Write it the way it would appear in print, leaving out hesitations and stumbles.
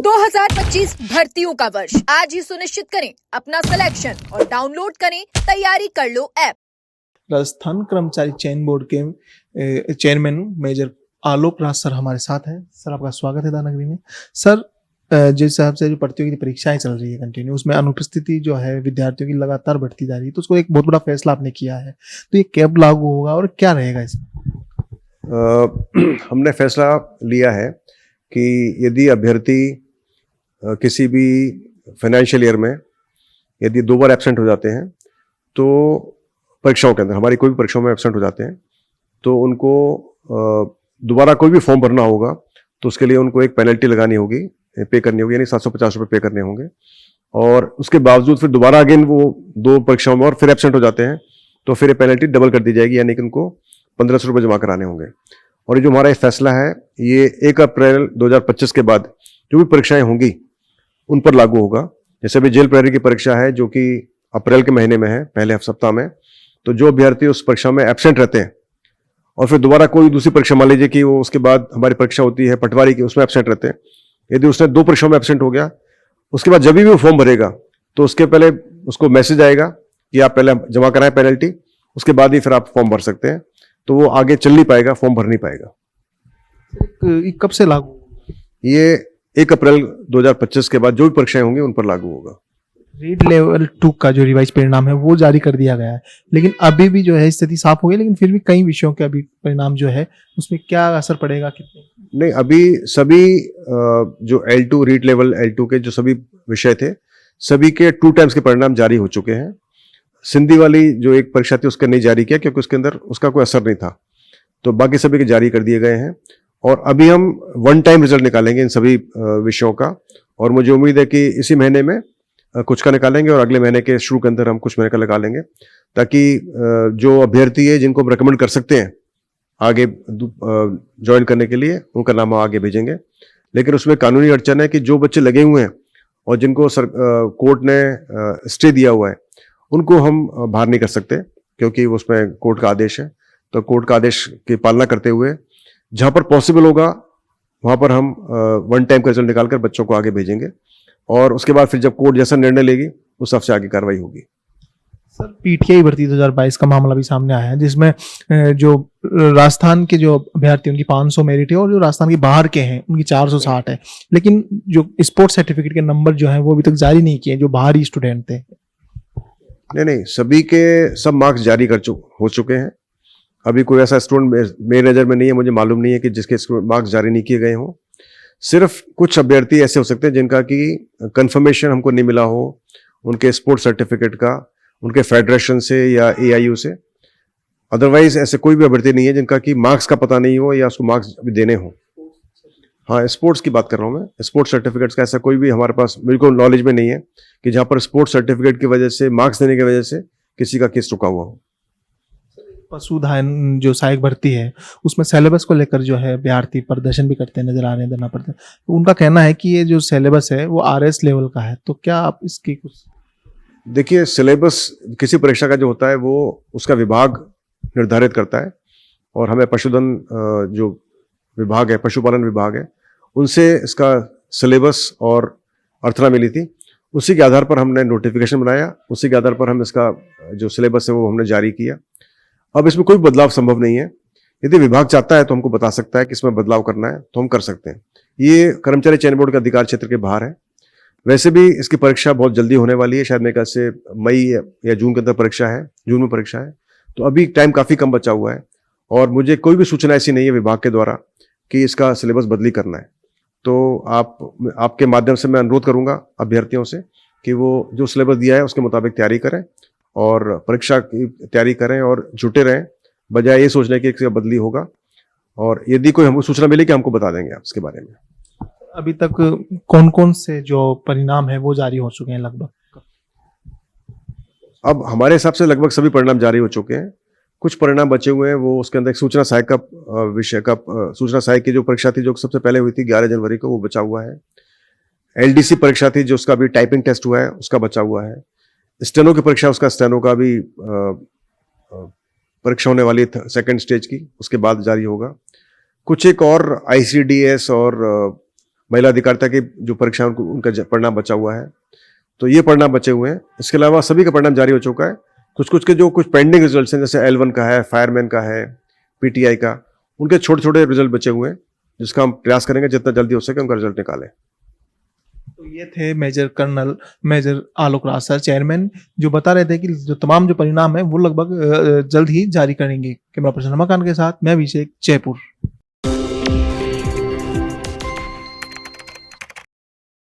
2025 भर्तियों का वर्ष आज ही सुनिश्चित करें अपना सिलेक्शन और डाउनलोड करें तैयारी कर लो ऐप। राजस्थान कर्मचारी चयन बोर्ड के chairman major Alok Raj sir हमारे साथ हैं। सर आपका स्वागत है दानागिरी में। सर जिस हिसाब से जो प्रतियोगी परीक्षाएं चल रही है कंटिन्यू, उसमें अनुपस्थिति जो है विद्यार्थियों की लगातार बढ़ती जा रही है, तो उसको एक बहुत बड़ा फैसला आपने किया है, तो ये कब लागू होगा और क्या रहेगा इसमें? हमने फैसला लिया है कि यदि अभ्यर्थी किसी भी फाइनेंशियल ईयर में यदि 2 बार एब्सेंट हो जाते हैं, तो परीक्षाओं के अंदर हमारी कोई भी परीक्षाओं में एब्सेंट हो जाते हैं, तो उनको दोबारा कोई भी फॉर्म भरना होगा, तो उसके लिए उनको एक पेनल्टी लगानी होगी, पे करनी होगी, यानी 750 रुपये पे करने होंगे। और उसके बावजूद फिर दोबारा अगेन वो 2 परीक्षाओं में और फिर एब्सेंट हो जाते हैं, तो फिर ये पेनल्टी डबल कर दी जाएगी, यानी कि उनको 1500 रुपये जमा कराने होंगे। और ये जो हमारा फैसला है, ये 1 अप्रैल 2025 के बाद जो भी परीक्षाएं होंगी उन पर लागू होगा। जैसे अभी जेल प्रहरी की परीक्षा है जो कि अप्रैल के महीने में है, पहले सप्ताह में, तो जो अभ्यर्थी उस परीक्षा में एब्सेंट रहते हैं और फिर दोबारा कोई दूसरी परीक्षा, मान लीजिए कि वो उसके बाद हमारी परीक्षा होती है पटवारी की, उसमें एब्सेंट रहते हैं, यदि उसने 2 परीक्षाओं में एब्सेंट हो गया, उसके बाद जब भी वो फॉर्म भरेगा तो उसके पहले उसको मैसेज आएगा कि आप पहले जमा कराएं पेनल्टी, उसके बाद ही फिर आप फॉर्म भर सकते हैं। तो वो आगे चल नहीं पाएगा, फॉर्म भर नहीं पाएगा। कब से लागू? ये 1 अप्रैल 2025 के बाद जो भी परीक्षाएं होंगी उन पर लागू होगा। रीड लेवल 2 का जो रिवाइज परिणाम है वो जारी कर दिया गया है, लेकिन अभी भी जो है स्थिति साफ हो गई, लेकिन फिर भी कई विषयों के अभी परिणाम जो है उसमें क्या असर पड़ेगा? कितने नहीं, अभी सभी जो L2 रीड लेवल L2 के जो सभी विषय थे, सभी के 2 टाइम्स के परिणाम जारी हो चुके हैं। सिंधी वाली जो एक परीक्षा थी उसका नहीं जारी किया क्योंकि उसके अंदर उसका कोई असर नहीं था, तो बाकी सभी के जारी कर दिए गए हैं। और अभी हम 1 टाइम रिजल्ट निकालेंगे इन सभी विषयों का, और मुझे उम्मीद है कि इसी महीने में कुछ का निकालेंगे और अगले महीने के शुरू के अंदर हम कुछ महीने का निकालेंगे, ताकि जो अभ्यर्थी है जिनको हम रिकमेंड कर सकते हैं आगे ज्वाइन करने के लिए, उनका नाम आगे भेजेंगे। लेकिन उसमें कानूनी अड़चन है कि जो बच्चे लगे हुए हैं और जिनको कोर्ट ने स्टे दिया हुआ है, उनको हम बाहर नहीं कर सकते क्योंकि उसमें कोर्ट का आदेश है। तो कोर्ट का आदेश की पालना करते हुए जहां पर पॉसिबल होगा वहां पर हम 1 टाइम का रिजल्ट निकालकर बच्चों को आगे भेजेंगे, और उसके बाद फिर जब कोर्ट जैसा निर्णय लेगी उस हिसाब से आगे कार्रवाई होगी। सर पीटीआई भर्ती 2022 का मामला भी सामने आया है, जिसमें जो राजस्थान के जो अभ्यर्थी उनकी 500 मेरिट है और जो राजस्थान के बाहर के हैं उनकी 460 है, लेकिन जो स्पोर्ट्स सर्टिफिकेट के नंबर जो है वो अभी तक जारी नहीं किए जो बाहरी स्टूडेंट थे। नहीं, सभी के सब मार्क्स जारी हो चुके हैं। अभी कोई ऐसा स्टूडेंट मेरे नज़र में नहीं है, मुझे मालूम नहीं है कि जिसके मार्क्स जारी नहीं किए गए हों। सिर्फ कुछ अभ्यर्थी ऐसे हो सकते हैं जिनका कि कंफर्मेशन हमको नहीं मिला हो उनके स्पोर्ट्स सर्टिफिकेट का, उनके फेडरेशन से या AIU से। अदरवाइज ऐसे कोई भी अभ्यर्थी नहीं है जिनका कि मार्क्स का पता नहीं हो या उसको मार्क्स अभी देने हो। हाँ, स्पोर्ट्स की बात कर रहा हूँ मैं। स्पोर्ट्स सर्टिफिकेट्स का ऐसा कोई भी हमारे पास बिल्कुल नॉलेज में नहीं है कि जहाँ पर स्पोर्ट्स सर्टिफिकेट की वजह से, मार्क्स देने की वजह से किसी का केस रुका हुआ हो। पशुधन जो सहायक भर्ती है उसमें सिलेबस को लेकर जो है अभ्यर्थी प्रदर्शन भी करते नजर आ रहे हैं, देना पड़ता है। तो उनका कहना है कि ये जो सिलेबस है वो RS लेवल का है, तो क्या आप इसकी कुछ? देखिए, सिलेबस किसी परीक्षा का जो होता है वो उसका विभाग निर्धारित करता है, और हमें पशुधन जो विभाग है, पशुपालन विभाग है, उनसे इसका सिलेबस और अर्थना मिली थी। उसी के आधार पर हमने नोटिफिकेशन बनाया, उसी के आधार पर हम इसका जो सिलेबस है वो हमने जारी किया। अब इसमें कोई बदलाव संभव नहीं है। यदि विभाग चाहता है तो हमको बता सकता है कि इसमें बदलाव करना है, तो हम कर सकते हैं। ये कर्मचारी चयन बोर्ड के अधिकार क्षेत्र के बाहर है। वैसे भी इसकी परीक्षा बहुत जल्दी होने वाली है, शायद मेरे ख्याल से मई या जून के अंदर परीक्षा है, जून में परीक्षा है, तो अभी टाइम काफ़ी कम बचा हुआ है, और मुझे कोई भी सूचना ऐसी नहीं है विभाग के द्वारा कि इसका सिलेबस बदली करना है। तो आपके माध्यम से मैं अनुरोध करूंगा अभ्यर्थियों से कि वो जो सिलेबस दिया है उसके मुताबिक तैयारी करें और परीक्षा की तैयारी करें और जुटे रहें, बजाय ये सोचने की कि बदली होगा। और यदि कोई हमको सूचना मिले कि हमको बता देंगे आप इसके बारे में। अभी तक कौन कौन से जो परिणाम है वो जारी हो चुके हैं लगभग? अब हमारे हिसाब से लगभग सभी परिणाम जारी हो चुके हैं। कुछ परिणाम बचे हुए हैं, वो उसके अंदर एक सूचना सहायक का विषय का, सूचना सहायक की जो परीक्षा थी जो सबसे पहले हुई थी 11 जनवरी को, वो बचा हुआ है। LDC परीक्षा थी जो उसका भी टाइपिंग टेस्ट हुआ है, उसका बचा हुआ है। स्टेनो की परीक्षा, उसका स्टेनो का भी परीक्षा होने वाली है 2nd स्टेज की, उसके बाद जारी होगा। कुछ एक और ICDS और महिला अधिकारिता की जो परीक्षा उनका परिणाम बचा हुआ है, तो ये परिणाम बचे हुए हैं। इसके अलावा सभी का परिणाम जारी हो चुका है। कुछ के जो कुछ पेंडिंग रिजल्ट्स हैं, जैसे L1 का है, फायरमैन का है, PTI का, उनके छोटे छोटे रिजल्ट बचे हुए हैं, जिसका हम प्रयास करेंगे जितना जल्दी हो सके उनका रिजल्ट निकालें। तो ये थे major Alok Raj sir, chairman, जो बता रहे थे कि जो तमाम जो परिणाम है वो लगभग जल्द ही जारी करेंगे। कैमरा पर्सन रमाकांत के साथ मैं अभिषेक, जयपुर।